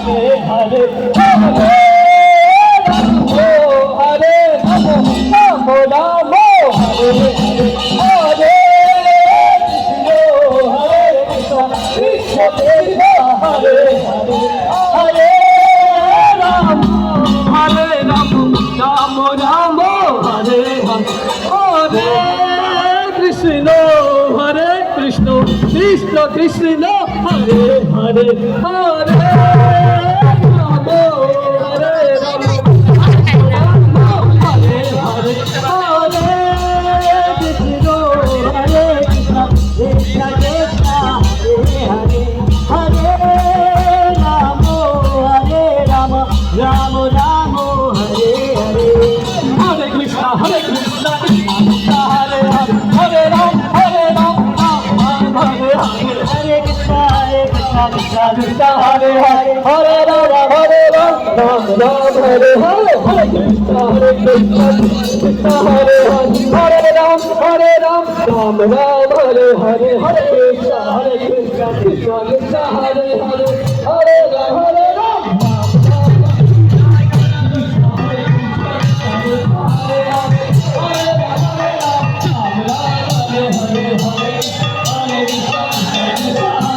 Hare Hare Hare Ramo Ramo Hare Hare Hare Krishna Krishna Krishna Hare Hare Hare Ramo Hare Ramo Ramo Ramo Hare Hare Hare Krishna Krishna Krishna Krishna Hare Hare Hare Ramo Hare Ramo Hare Hare Hare Krishna Hare Krishna Krishna Krishna Hare Hare Ramo Hare Ramo Ramo Ramo Hare Hare Hare Krishna Hare Krishna Krishna Hare Hare Hare Ram Hare Krishna Krishna Krishna Hare Hare Hare Ram Ram Hare Hare Hare Krishna Krishna Krishna Hare Hare Hare Ram Ram Hare Hare Hare Krishna Krishna Krishna Hare Hare Hare Ram Hare